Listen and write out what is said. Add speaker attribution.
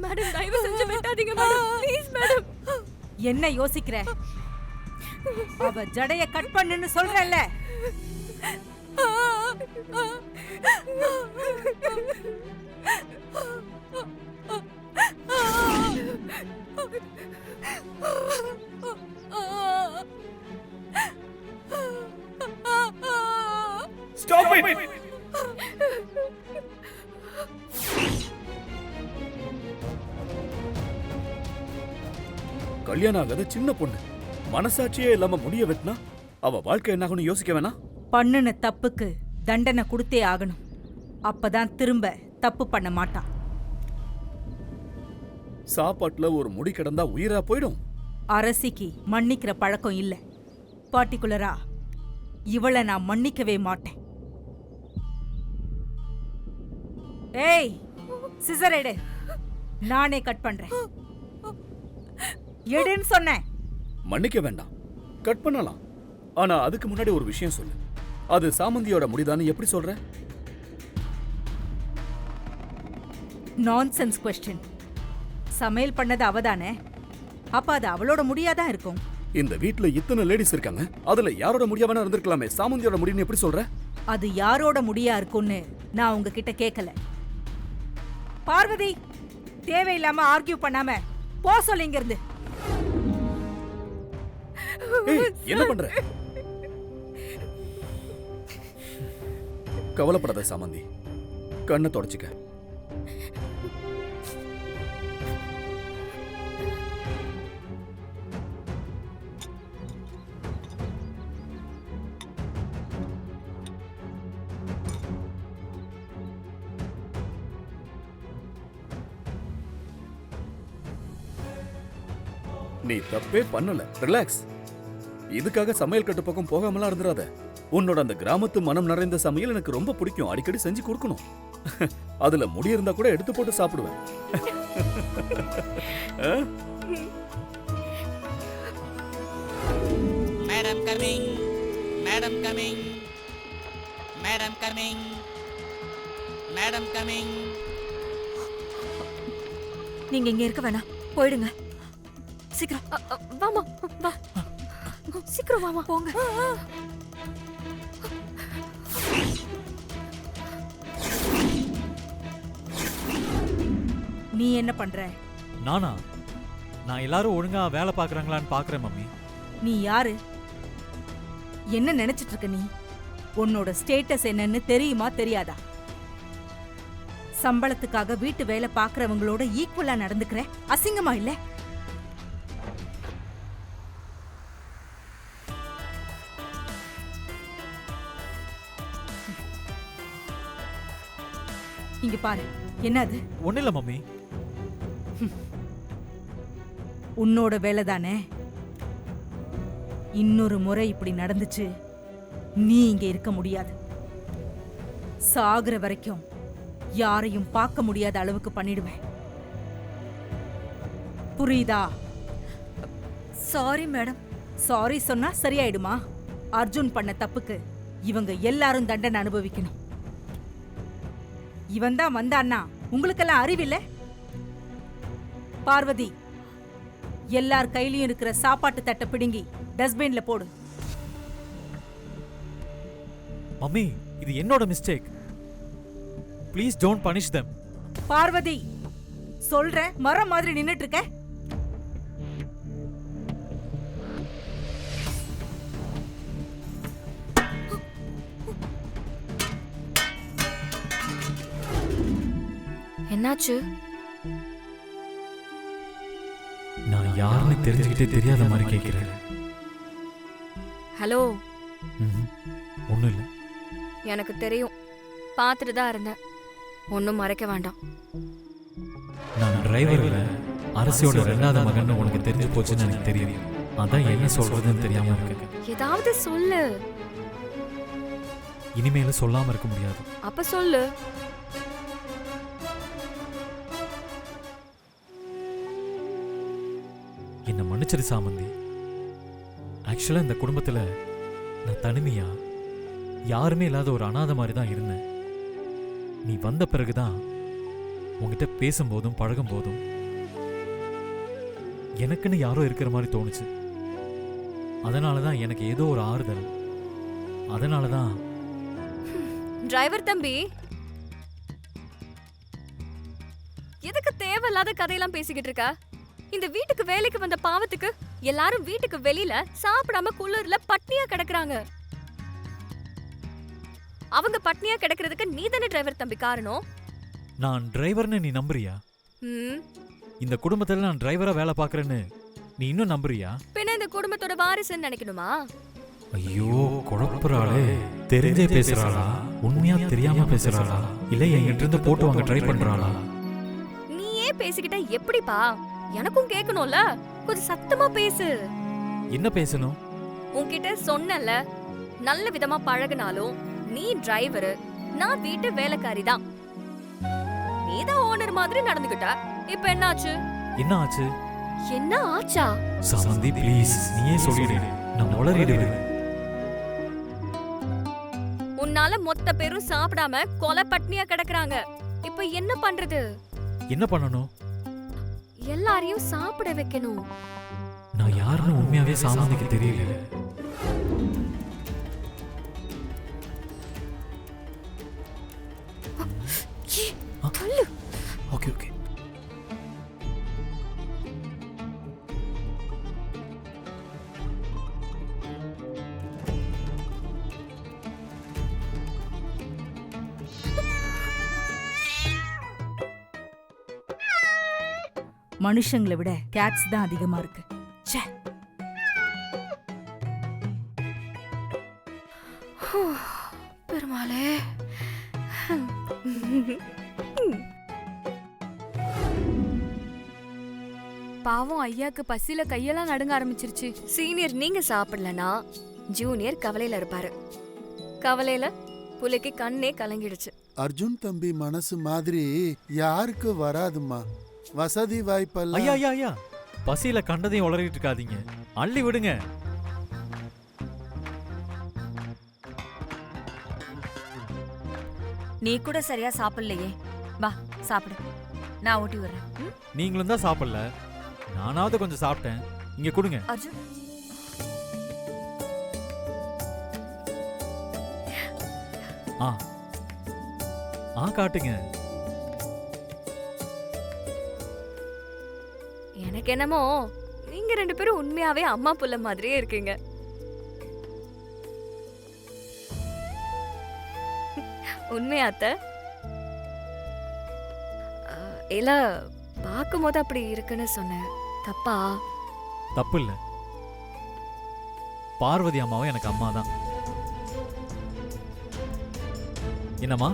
Speaker 1: Madam தயவு செஞ்சு வெட்டாதீங்க madam, please madam.
Speaker 2: என்ன யோசிக்கிற? அவ ஜடைய கட் பண்ணுன்னு சொல்றல்ல.
Speaker 3: Stop it! கல்யாணம் ஆகாத சின்ன பொண்ணு மனசாட்சியே இல்லாம முடிய வெட்டினா அவ வாழ்க்கை என்ன ஆகும்னு யோசிக்க வேணா?
Speaker 2: பண்ணுன தப்புக்கு தண்டனை கொடுத்தே ஆகணும். அப்பதான் திரும்ப தப்பு பண்ண மாட்டான்.
Speaker 3: சாப்பாட்டுல ஒரு முடி கிடந்தா உயிரா போயிடும்.
Speaker 2: அரசிக்கு மன்னிக்கிற பழக்கம் இல்ல. பார்ட்டிகுலரா இவளை நான் மன்னிக்கவே மாட்டேன். ஏய், சிசர் எடு, நானே கட் பண்றேன். எடுன்னு சொன்னேன்.
Speaker 3: மன்னிக்க வேண்டாம், கட் பண்ணலாம். ஆனா அதுக்கு முன்னாடி ஒரு விஷயம் சொல்லு. அது சாமந்தியோட முடிதான்னு எப்படி சொல்ற?
Speaker 2: Nonsense question. சமையல் பண்ணது அவதானே, அப்ப அது அவளோட முடியாதான் இருக்கும்.
Speaker 3: இந்த வீட்ல இத்தனை லேடிஸ் இருக்காங்க, அதுல யாரோட முடியா வேணா இருந்திருக்கலாமே. சாமந்தியோட முடின்னு எப்படி சொல்ற?
Speaker 2: அது யாரோட முடியா இருக்கும்னு நான் உங்ககிட்ட கேட்கல. பார்வதி, தேவையில்லாம ஆர்கியூ பண்ணாம போ சொல்லி இங்க இருந்து.
Speaker 3: என்ன பண்ற? கவலைப்படாத சாமந்தி, கண்ணை தொடச்சுக்க. நீ தப்பே பண்ணல, ரிலாக்ஸ். இதுக்காக சமையல் கட்டு பக்கம் போகாமலாம் இருந்துராத. உன்னோட அந்த கிராமத்து மனம் நிறைந்த சமையல் எனக்கு ரொம்ப பிடிக்கும். அடிக்கடி செஞ்சு கொடுக்கணும். அதுல முடி இருந்தா கூட எடுத்து போட்டு சாப்பிடுவேன்.
Speaker 4: Madam coming, madam coming, madam coming, madam coming.
Speaker 1: நீங்க இங்க இருக்க வேணாம், போயிடுங்க. சீக்கிரம் வாமா, வா சீக்கிரம் வாமா, போங்க.
Speaker 2: நீ என்ன பண்ற?
Speaker 5: நானா? நான் எல்லாரும் ஒழுங்கா வேலை பாக்குறாங்களான்னு பாக்குறேன் மம்மி.
Speaker 2: நீ யாரு? என்ன நினைச்சிட்டு இருக்க நீ? உன்னோட ஸ்டேட்டஸ் என்னன்னு தெரியுமா தெரியாதா? சம்பளத்துக்காக வீட்டு வேலை பாக்குறவங்களோட ஈக்குவலா நடந்துக்கிற, அசிங்கமா இல்ல? இங்க பாரு, என்னது?
Speaker 5: ஒண்ணு இல்ல மம்மி.
Speaker 2: உன்னோட வேலை தானே. இன்னொரு முறை இப்படி நடந்துச்சு, நீ இங்க இருக்க முடியாது. சாகுற வரைக்கும் யாரையும் பார்க்க முடியாத அளவுக்கு பண்ணிடுவேன். புரியுதா?
Speaker 1: Sorry madam.
Speaker 2: சாரி சொன்னா சரியாயிடுமா? அர்ஜுன் பண்ண தப்புக்கு இவங்க எல்லாரும் தண்டனை அனுபவிக்கணும். இவன் தான் வந்தான்னா உங்களுக்கெல்லாம் அறிவில்ல? பார்வதி, எல்லார் கையிலயும் இருக்கிற சாப்பாட்டு தட்டை பிடுங்கி டஸ்ட்பின்ல போடு.
Speaker 5: மம்மி, இது என்னோட mistake. Please don't punish them.
Speaker 2: Parvathi, சொல்ற மரம் மாதிரி நின்னுட்டு இருக்க.
Speaker 1: என்னாச்சு?
Speaker 5: நான் யாருன்னு தெரிஞ்சுக்கிட்டே தெரியாத மாதிரி கேட்கிறேன்.
Speaker 1: ஹலோ.
Speaker 5: ஒண்ணும் இல்ல.
Speaker 1: எனக்கு தெரியும், பார்த்துட்டு தான் இருந்தேன். ஒன்னும் மறைக்க வேண்டாம்.
Speaker 5: நான் டிரைவர் இல்ல, அரசியோட ரெண்டாவது மகன் உனக்கு தெரிஞ்சு போச்சுன்னு எனக்கு தெரியும். அதான் என்ன சொல்றதுன்னு தெரியாம இருக்கு.
Speaker 1: ஏதாவது சொல்லு.
Speaker 5: இனிமேலும் சொல்லாம இருக்க முடியாது.
Speaker 1: அப்ப சொல்லு.
Speaker 5: என்ன மன்னிச்சிரு சாமந்தி. ஆக்சுவலா இந்த குடும்பத்துல நான் தனிமையா யாருமே இல்லாத ஒரு அனாதை மாதிரி தான் இருந்தேன். நீ வந்த பிறகுதான் உங்ககிட்ட பேசும்போதும் பழகும் போதும் எனக்குன்னு யாரோ இருக்கிற மாதிரி தோணுச்சு. அதனால தான் எனக்கு ஏதோ ஒரு ஆறுதல். அதனால தான்.
Speaker 1: டிரைவர் தம்பி, எதுக்கு தேவையில்லாத கதையெல்லாம் பேசிக்கிட்டு இருக்க? இந்த வீட்டுக்கு வேலைக்கு வந்த பாவத்துக்கு எல்லாரும் வீட்டுக்கு வெளியில சாப்பிடாம குளிர்ல பட்னியா கிடக்குறாங்க. அவங்க பட்னியா கிடக்கிறதுக்கு நீ தானே டிரைவர் தம்பி காரணம்.
Speaker 5: நான் டிரைவர்னு நீ நம்புறியா? இந்த குடும்பத்துல நான் டிரைவரா வேலை பார்க்கறேன்னு நீ இன்னும் நம்புறியா?
Speaker 1: பின்ன இந்த குடும்பத்தோட வாரிசுன்னு நினைக்கணுமா?
Speaker 5: ஐயோ, குழப்பறாளே. தெரிஞ்சே பேசுறாளா, உண்மையா தெரியாம பேசுறாளா, இல்ல என்கிட்ட இருந்து போட்டு வாங்க ட்ரை பண்றாளா?
Speaker 1: நீயே பேசிக்கிட்டா எப்படிப்பா? எனக்கும் கேட்கணும்ல, கொஞ்சம் சத்தமா பேசு.
Speaker 5: என்ன பேசணும்?
Speaker 1: உன்கிட்ட சொன்னல, நல்ல விதமா பழகுனாலும் நீ டிரைவர், நான் வீட்டு வேலைக்காரி தான். நீதான் ஓனர் மாதிரி நடந்துக்கிட்ட. இப்ப என்னாச்சு?
Speaker 5: என்ன ஆச்சு?
Speaker 1: என்ன ஆச்சா?
Speaker 5: சமந்தி ப்ளீஸ், நீயே சொல்லிடு, நான் உளறிடுவேன்.
Speaker 1: உன்னால மொத்த பேரும் சாப்பிடாம கொலை பட்னியா கிடக்குறாங்க. இப்ப என்ன பண்றது?
Speaker 5: என்ன பண்ணணும்?
Speaker 1: எல்லாரையும் சாப்பிட வைக்கணும்.
Speaker 5: நான் யாருன்னு உண்மையாவே சாமந்திக்கு தெரியல. Okay okay.
Speaker 2: மனுஷங்களை விட கேட்ஸ் தான் அதிகமா இருக்கு. ச்சே.
Speaker 1: பெருமாளே.
Speaker 6: பாவம் ஐயாக்கு பசியில கையெல்லாம் நடுங்க ஆரம்பிச்சிருச்சு.
Speaker 1: சீனியர் நீங்க சாப்பிடலனா ஜூனியர் கவலையில இருப்பாரு. கவலையில புலிக்கு கண்ணே கலங்கிடுச்சு.
Speaker 7: அர்ஜுன் தம்பி மனசு மாதிரி யாருக்கு வராதுமா. வசதி வாய்ப்பெல்லாம்.
Speaker 5: ஐயா ஐயா ஐயா, பசியில கண்டதையும் உளறிட்டு இருக்காதீங்க, அள்ளி விடுங்க.
Speaker 1: நீ கூட சரியா சாப்பிடலையே, வா சாப்பிடு, நான் ஊட்டி விடுறேன்.
Speaker 5: நீங்களும் தான் சாப்பிடல, நானாவது கொஞ்சம் சாப்பிட்டேன். இங்க கொடுங்க.
Speaker 1: அர்ஜுன்,
Speaker 5: ஆ ஆ காட்டுங்க.
Speaker 1: எனக்கு என்னமோ நீங்க ரெண்டு பேரும் உண்மையாவே அம்மா புள்ள மாதிரியே இருக்கீங்க. உண்மையா அத்தை? இல்ல, பார்க்கும்போது அப்படி இருக்குன்னு சொன்னேன், தப்பா?
Speaker 5: தப்பு இல்ல, பார்வதி அம்மாவும் எனக்கு அம்மா தான். என்னம்மா